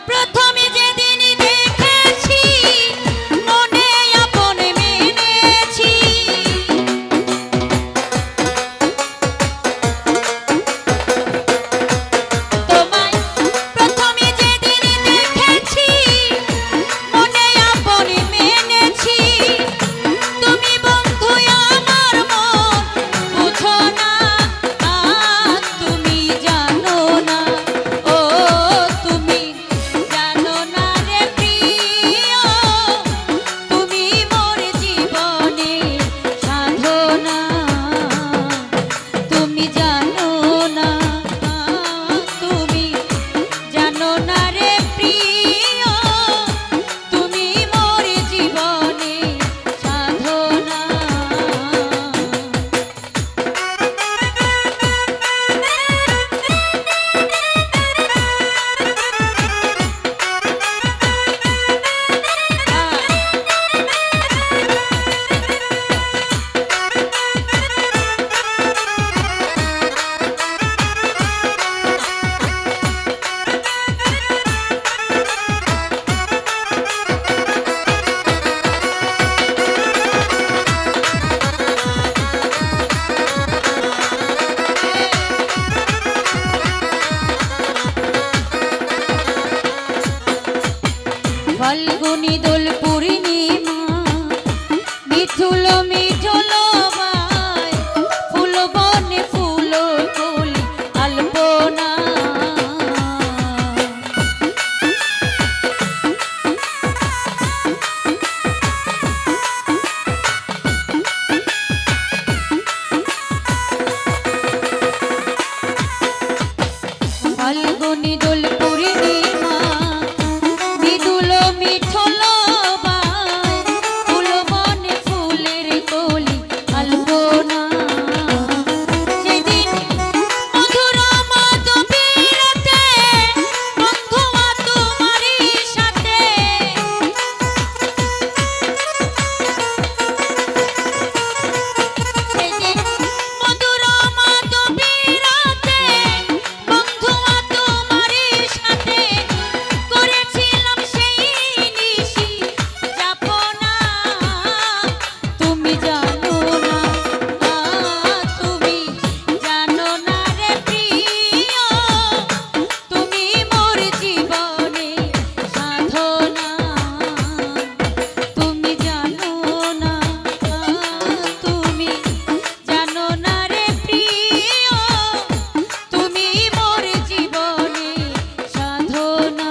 প্রথমে যেদিন দেখেছি মনে আপন মেনেছি, তোমায় প্রথমে যেদিন দেখেছি মনে আপন মেনেছি, তুমি বন্ধু আমার মন বুঝো না, তুমি জানো না, ও তুমি জানো না রে প্রিয়, তুমি মোর জীবনে সাধনা, তুমি জানো না, তুমি জানো না রে প্রিয়, তুমি মোর জীবনে সাধনা। ফাল্গুনি দোল পূর্ণিমা মিঠুল মিঠুল বাই, ফুল বনে ফুল কলি আলপনা, ফাল্গুনি দোল পূর্ণিমা মৃদুল মিঠল বাই, ফুল বনে ফুলের কলি আলপনা, সেদিন মধুর মাধবীরাতে বন্ধু তোমারই সাথে, সেদিন মধুর মাধবীরাতে বন্ধু তোমারই সাথে করেছিলাম সেই নিশি যাপনা, তুমি জানো না, তুমি জানো না রে প্রিয়, তুমি মোর জীবনে সাধনা, তুমি জানো না, তুমি জানো না রে প্রিয়, তুমি মোর জীবনে সাধনা।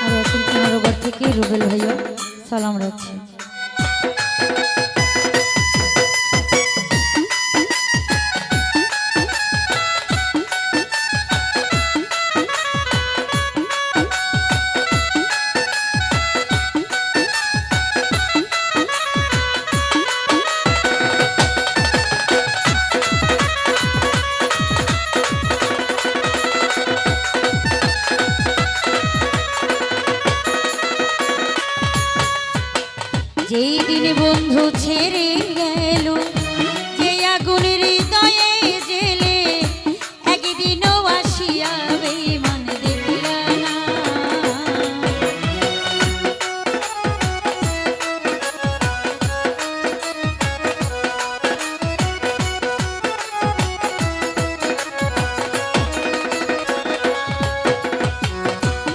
আর এখন পুনর্বার থেকে রুবেল ভাইয়া সালাম রাখছি। যেই দিন বন্ধু ছেড়ে গেল, যে আগুন হৃদয়ে জেলে, একদিনও আসিয়া বেঈমান দেখলা না,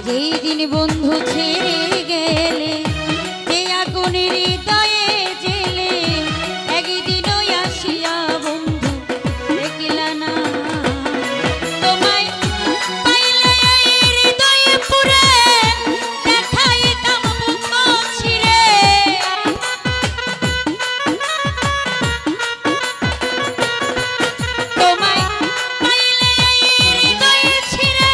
যেই দিন বন্ধু ছেড়ে গেলে, যে আগুন হৃদয়ে জেলে, একদিনও আসিয়া বন্ধু দেখলা না, তোমায় পাইলে হৃদয়ে পুরে দেখাইতাম বুক ছিঁড়ে, তোমায় পাইলে হৃদয়ে ছিঁড়ে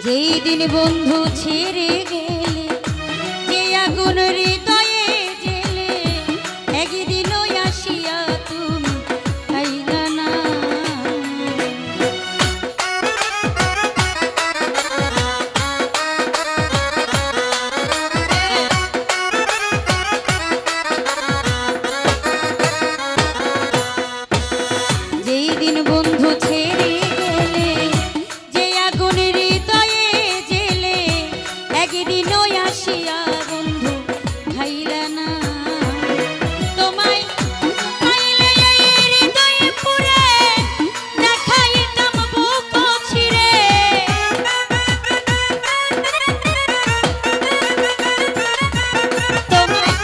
যেই দিন বন্ধু ছেড়ে গেলে, যে আগুন হৃদয়ে জেলে, একদিনও আসিয়া তুমি আইলা না। যেই দিন বন্ধু ছেড়ে গেলে, যে আগুন হৃদয়ে জেলে, একদিনও আসিয়া বন্ধু খাইলা না। তোমায় পাইলে এই হৃদয়ে পুরে, দেখাইতাম বুক ছিঁড়ে। তোমায়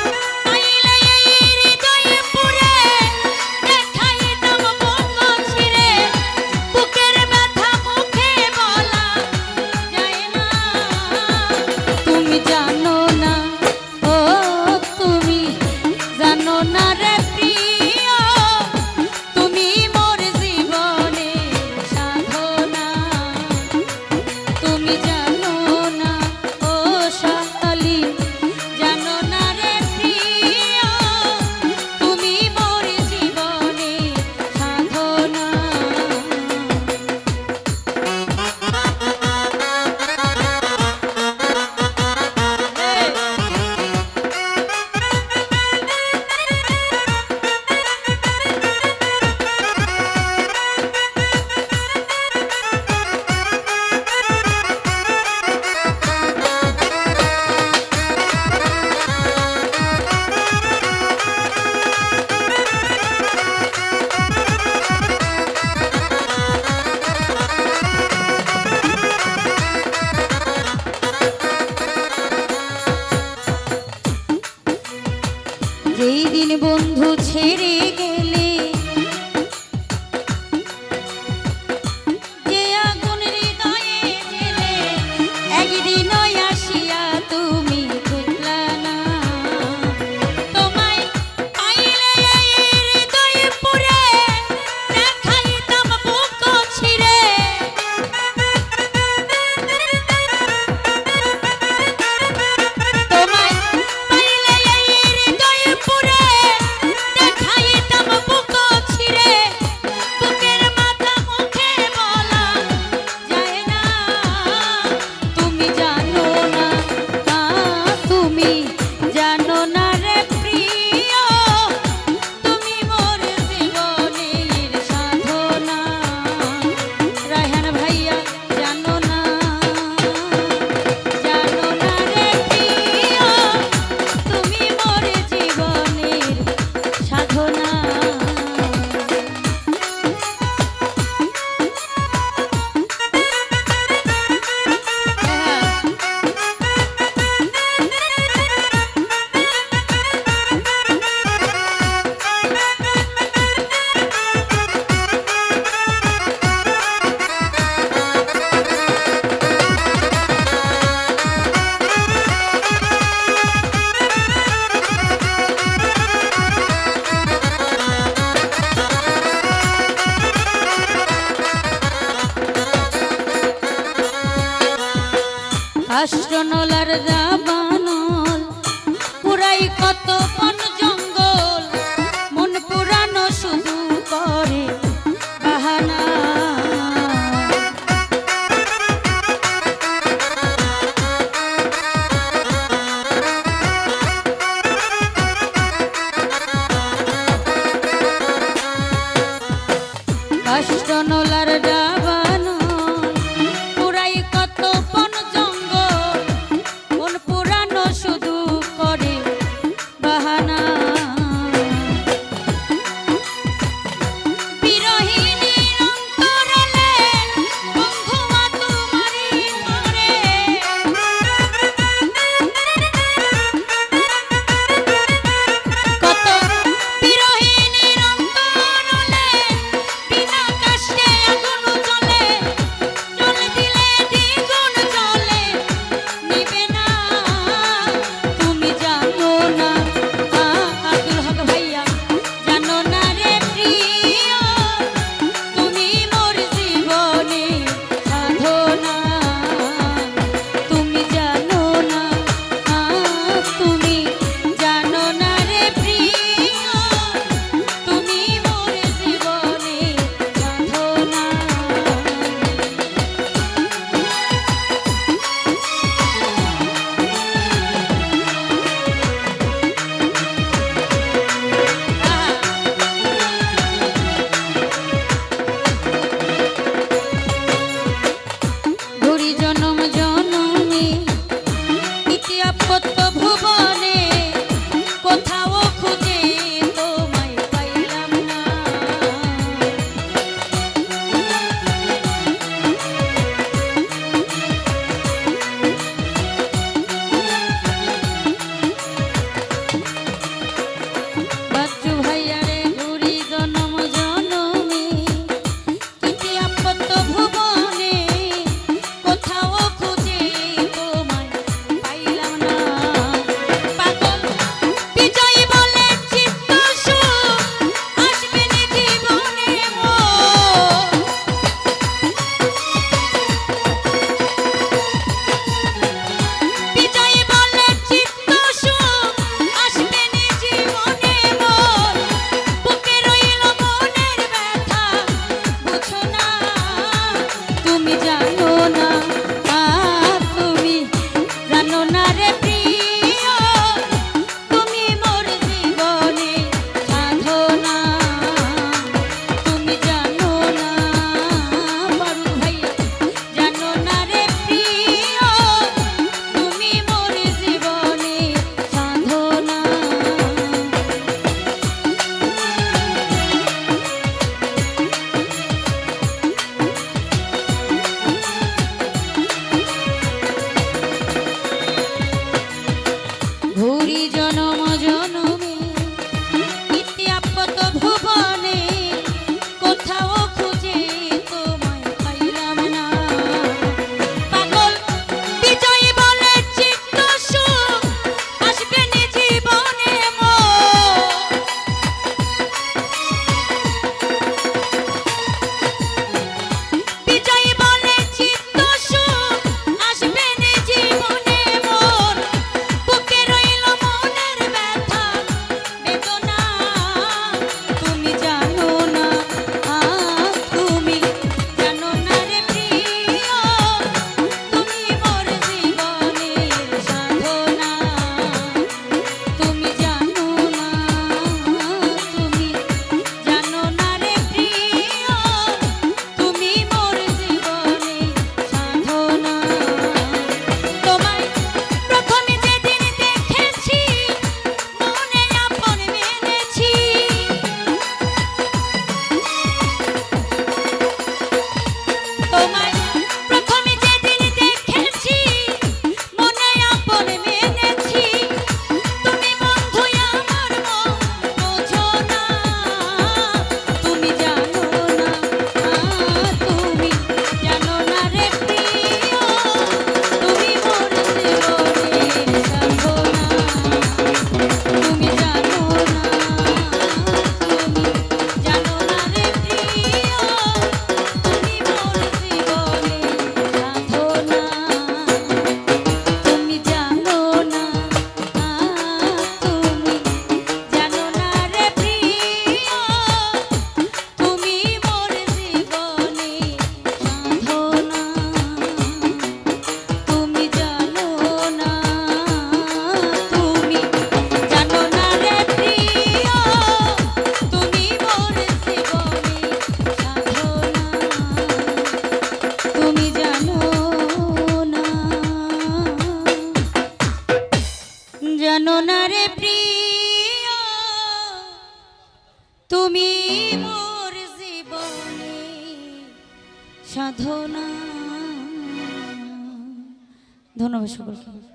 পাইলে এই হৃদয়ে পুরে, দেখাইতাম বুক ছিঁড়ে। বুকের ব্যথা মুখে বলা যায় না। তুমি জানো না, ও তুমি জানো না রে প্রিয়, তুমি মোর জীবনে সাধনা। তুমি জানো না, ও শালি জানো না রে প্রিয়, তুমি মোর জীবনে সাধনা। যেই দিন বন্ধু ছেড়ে গেলে, যে আগুন হৃদয়ে জেলে, একদিনও আসিয়া তুমি বুঝলা না। তোমায় পাইলে এই হৃদয়ে পুরে, দেখাইতাম বুক ছিঁড়ে। তোমায় পাইলে এই হৃদয়ে পুরে, দেখাইতাম বুক ছিঁড়ে। বুকের মাথা মুখে বলা যায় না। তুমি জানো না, তুমি জানো না রে প্রিয়, তুমি মোর জীবনের সাধনা। রায়হান ভাইয়া জানো না, জানো না রে প্রিয়, তুমি মোর জীবনের সাধনা। কাষ্টনলার দাবানল পুরাই কত বন জঙ্গল, মন পুরানো শুধু করে বাহানা। কাষ্টনলার দাবানল পুরাই কত বন জঙ্গল, মন পুরানো শুধু করে বাহানা। বিরহিণীর অন্তরালে বন্ধুমা তোমারি করে। কত বিরহিণীর অন্তরালে বিনা কষ্টে আগুন জ্বলে। প্রাণারে প্রিয় তুমি মোর জীবনে সাধনা। ধন্যবাদ সকলকে।